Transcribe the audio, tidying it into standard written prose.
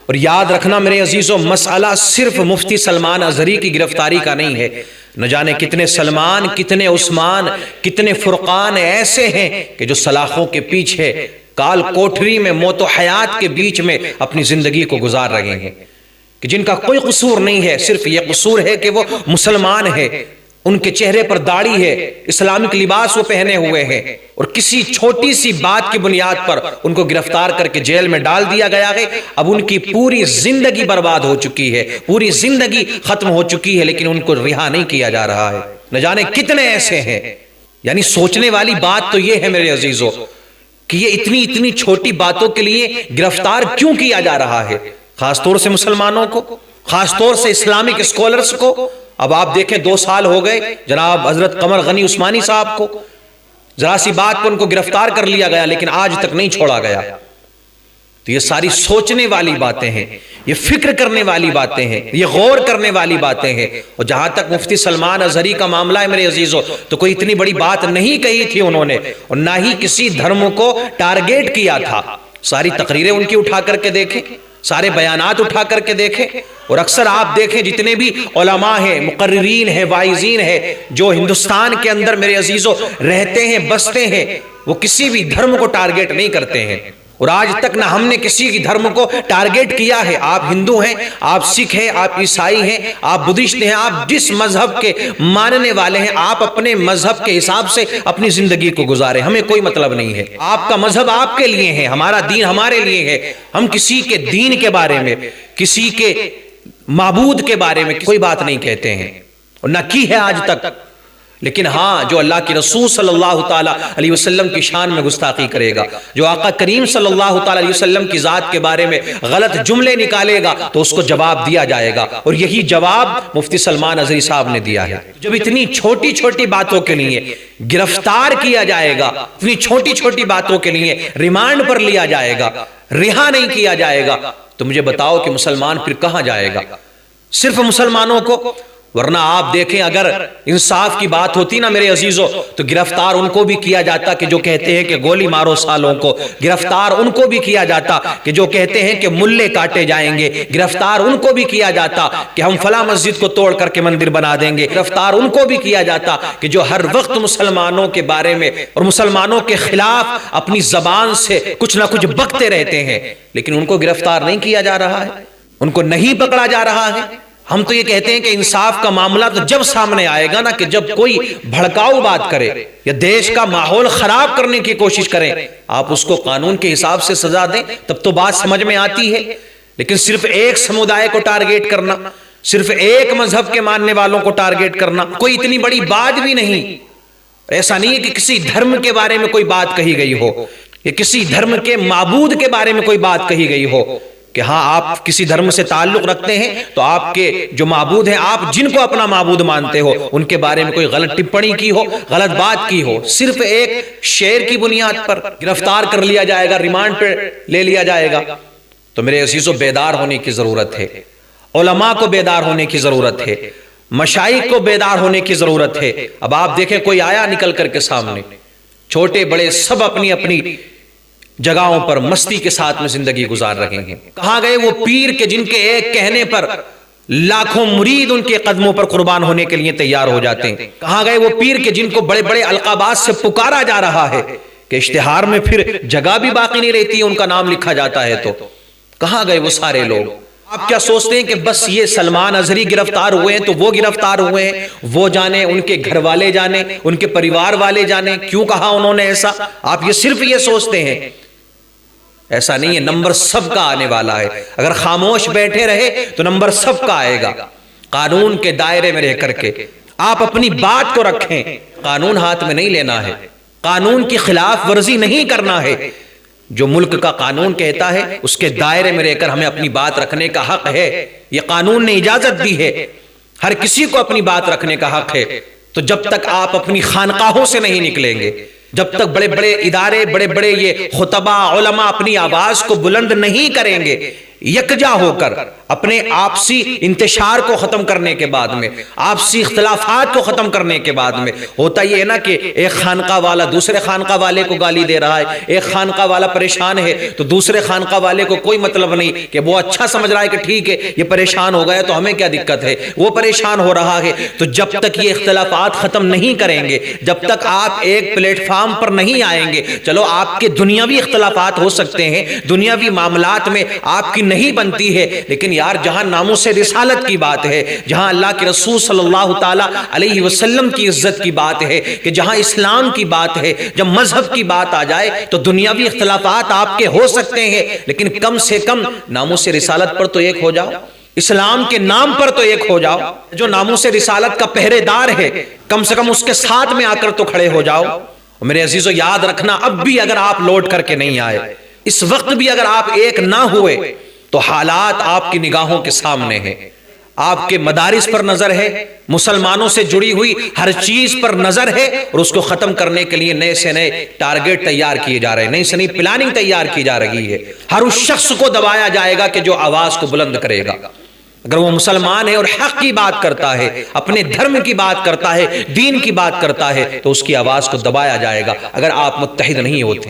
اور یاد رکھنا میرے عزیزو، مسئلہ صرف مفتی سلمان اظہری کی گرفتاری کا نہیں ہے، نہ جانے کتنے سلمان، کتنے عثمان، کتنے فرقان ایسے ہیں کہ جو سلاخوں کے پیچھے کال کوٹری میں موت و حیات کے بیچ میں اپنی زندگی کو گزار رہے ہیں، کہ جن کا کوئی قصور نہیں ہے، صرف یہ قصور ہے کہ وہ مسلمان ہے، ان کے چہرے پر داڑھی ہے، اسلامک لباس وہ پہنے ہوئے ہیں، اور کسی چھوٹی سی بات کی بنیاد پر ان کو گرفتار کر کے جیل میں ڈال دیا گیا ہے۔ اب ان کی پوری زندگی برباد ہو چکی ہے، پوری زندگی ختم ہو چکی ہے، لیکن ان کو رہا نہیں کیا جا رہا ہے۔ نہ جانے کتنے ایسے ہیں۔ یعنی سوچنے والی بات تو یہ ہے میرے عزیزو کہ یہ اتنی چھوٹی باتوں کے لیے گرفتار کیوں کیا جا رہا ہے، خاص طور سے مسلمانوں کو، خاص طور سے اسلامک اسکالرز کو۔ اب آپ دیکھیں 2 سال ہو گئے جناب حضرت قمر غنی عثمانی صاحب کو، ذرا سی بات پر ان کو گرفتار کر لیا گیا لیکن آج تک نہیں چھوڑا گیا۔ تو یہ ساری سوچنے والی باتیں ہیں، یہ فکر کرنے والی باتیں ہیں، یہ غور کرنے والی باتیں ہیں۔ اور جہاں تک مفتی سلمان اظہری کا معاملہ ہے میرے عزیزو، تو کوئی اتنی بڑی بات نہیں کہی تھی انہوں نے، اور نہ ہی کسی دھرم کو ٹارگیٹ کیا تھا۔ ساری تقریریں ان کی اٹھا کر کے دیکھیں، سارے بیانات اٹھا کر کے دیکھیں، اور اکثر آپ دیکھیں جتنے بھی علماء ہیں، مقررین ہیں، واعظین ہیں جو ہندوستان کے اندر میرے عزیزو رہتے ہیں، بستے ہیں، وہ کسی بھی دھرم کو ٹارگیٹ نہیں کرتے ہیں، اور آج تک نہ ہم نے کسی کی دھرم کو ٹارگیٹ کیا ہے۔ آپ ہندو ہیں، آپ سکھ ہیں، آپ عیسائی ہیں، آپ بدھسٹ ہیں، آپ جس مذہب کے ماننے والے ہیں، آپ اپنے مذہب کے حساب سے اپنی زندگی کو گزاریں، ہمیں کوئی مطلب نہیں ہے۔ آپ کا مذہب آپ کے لیے ہے، ہمارا دین ہمارے لیے ہے۔ ہم کسی کے دین کے بارے میں، کسی کے معبود کے بارے میں کوئی بات نہیں کہتے ہیں، اور نہ کی ہے آج تک۔ لیکن ہاں، جو اللہ کی رسول صلی اللہ تعالیٰ علیہ وسلم کی شان میں گستاخی کرے گا، جو آقا کریم صلی اللہ تعالیٰ علیہ وسلم کی ذات کے بارے میں غلط جملے نکالے گا تو اس کو جواب دیا جائے گا، اور یہی جواب مفتی سلمان اظہری صاحب نے دیا ہے۔ جب اتنی چھوٹی چھوٹی باتوں کے لیے گرفتار کیا جائے گا، اتنی چھوٹی چھوٹی باتوں کے لیے ریمانڈ پر لیا جائے گا، رہا نہیں کیا جائے گا، تو مجھے بتاؤ کہ مسلمان پھر کہاں جائے گا؟ صرف مسلمانوں کو؟ ورنہ آپ دیکھیں اگر انصاف کی بات ہوتی نا میرے عزیزو، تو گرفتار ان کو بھی کیا جاتا کہ جو کہتے ہیں کہ گولی مارو سالوں کو، گرفتار ان کو بھی کیا جاتا کہ جو کہتے ہیں کہ ملے کاٹے جائیں گے، گرفتار ان کو بھی کیا جاتا کہ ہم فلاں مسجد کو توڑ کر کے مندر بنا دیں گے، گرفتار ان کو بھی کیا جاتا کہ جو ہر وقت مسلمانوں کے بارے میں اور مسلمانوں کے خلاف اپنی زبان سے کچھ نہ کچھ بکتے رہتے ہیں، لیکن ان کو گرفتار نہیں کیا جا رہا ہے، ان کو نہیں پکڑا جا رہا ہے۔ ہم تو یہ کہتے ہیں کہ انصاف کا معاملہ تو جب سامنے آئے گا نا کہ جب کوئی بھڑکاؤ بات کرے یا دیش کا ماحول خراب کرنے کی کوشش کریں، آپ اس کو قانون کے حساب سے سزا دیں، تب تو بات سمجھ میں آتی ہے۔ لیکن صرف ایک سمودائے کو ٹارگیٹ کرنا، صرف ایک مذہب کے ماننے والوں کو ٹارگیٹ کرنا کوئی اتنی بڑی بات بھی نہیں۔ ایسا نہیں ہے کہ کسی دھرم کے بارے میں کوئی بات کہی گئی ہو یا کسی دھرم کے معبود کے بارے میں کوئی بات کہی گئی ہو کہ ہاں آپ کسی دھرم سے تعلق رکھتے ہیں تو آپ کے جو معبود ہیں، آپ جن کو اپنا معبود مانتے ہو، ان کے بارے میں کوئی غلط ٹپڑی کی ہو، غلط بات کی ہو، صرف ایک شعر کی بنیاد پر گرفتار کر لیا جائے گا، ریمانڈ پہ لے لیا جائے گا۔ تو میرے عزیزو، بیدار ہونے کی ضرورت ہے، علماء کو بیدار ہونے کی ضرورت ہے، مشائخ کو بیدار ہونے کی ضرورت ہے۔ اب آپ دیکھیں کوئی آیا نکل کر کے سامنے، چھوٹے بڑے سب اپنی اپنی جگہوں پر مستی کے ساتھ میں زندگی گزار رہے ہیں۔ کہاں گئے وہ پیر کے جن کے ایک کہنے پر لاکھوں مرید ان کے قدموں پر قربان ہونے کے لیے تیار ہو جاتے ہیں؟ کہاں گئے وہ پیر کے جن کو بڑے بڑے القابات سے پکارا جا رہا ہے کہ اشتہار میں پھر جگہ بھی باقی نہیں رہتی ہے ان کا نام لکھا جاتا ہے؟ تو کہاں گئے وہ سارے لوگ؟ آپ کیا سوچتے ہیں کہ بس یہ سلمان اظہری گرفتار ہوئے ہیں تو وہ گرفتار ہوئے ہیں، وہ جانے، ان کے گھر والے جانے، ان کے پریوار والے جانے کیوں کہا انہوں نے ایسا؟ آپ یہ صرف یہ سوچتے ہیں؟ ایسا نہیں ہے، نمبر سب کا آنے والا ہے۔ اگر خاموش بیٹھے رہے تو نمبر سب کا آئے گا۔ قانون کے دائرے میں رہ کر کے آپ اپنی بات کو رکھیں، قانون ہاتھ میں نہیں لینا ہے، قانون کی خلاف ورزی نہیں کرنا ہے۔ جو ملک کا قانون کہتا ہے اس کے دائرے میں رہ کر ہمیں اپنی بات رکھنے کا حق ہے، یہ قانون نے اجازت دی ہے، ہر کسی کو اپنی بات رکھنے کا حق ہے۔ تو جب تک آپ اپنی خانقاہوں سے نہیں نکلیں گے، جب تک بڑے بڑے ادارے، بڑے بڑے یہ خطبہ، علماء اپنی آواز کو بلند نہیں کریں گے، یکجا ہو کر اپنے آپسی انتشار کو ختم کرنے کے بعد میں، آپسی اختلافات کو ختم کرنے کے بعد میں، ہوتا یہ ہے نا کہ ایک خانقاہ والا دوسرے خانقاہ والے کو گالی دے رہا ہے، ایک خانقاہ والا پریشان ہے تو دوسرے خانقاہ والے کو کوئی مطلب نہیں کہ وہ اچھا سمجھ رہا ہے کہ ٹھیک ہے یہ پریشان ہو گیا تو ہمیں کیا دقت ہے، وہ پریشان ہو رہا ہے۔ تو جب تک یہ اختلافات ختم نہیں کریں گے، جب تک آپ ایک پلیٹ فارم پر نہیں آئیں گے، چلو آپ کے دنیاوی اختلافات ہو سکتے ہیں، دنیاوی معاملات میں آپ کی نہیں بنتی ہے، لیکن یار جہاں ناموس رسالت کی بات ہے، جہاں اللہ کے رسول صلی اللہ تعالی علیہ وسلم کی عزت کی بات ہے، کہ جہاں اسلام کی بات ہے، جب مذہب کی بات آ جائے تو دنیاوی اختلافات آپ کے ہو سکتے ہیں، لیکن کم سے کم ناموس رسالت پر تو ایک ہو جاؤ، اسلام کے نام پر تو ایک ہو جاؤ۔ جو ناموس رسالت کا پہرے دار ہے کم سے کم اس کے ساتھ میں آ کر تو کھڑے ہو جاؤ۔ میرے عزیزو یاد رکھنا، اب بھی اگر آپ لوٹ کر کے نہیں آئے، اس وقت بھی اگر آپ ایک نہ ہوئے تو حالات آپ کی نگاہوں کے سامنے ہیں، آپ کے مدارس پر نظر ہے، مسلمانوں سے جڑی ہوئی ہر چیز پر نظر ہے، اور اس کو ختم کرنے کے لیے نئے سے نئے ٹارگٹ تیار کیے جا رہے ہیں، نئی سے نئی پلاننگ تیار کی جا رہی ہے۔ ہر اس شخص کو دبایا جائے گا کہ جو آواز کو بلند کرے گا، اگر وہ مسلمان ہے اور حق کی بات کرتا ہے، اپنے دھرم کی بات کرتا ہے، دین کی بات کرتا ہے، تو اس کی آواز کو دبایا جائے گا اگر آپ متحد نہیں ہوتے۔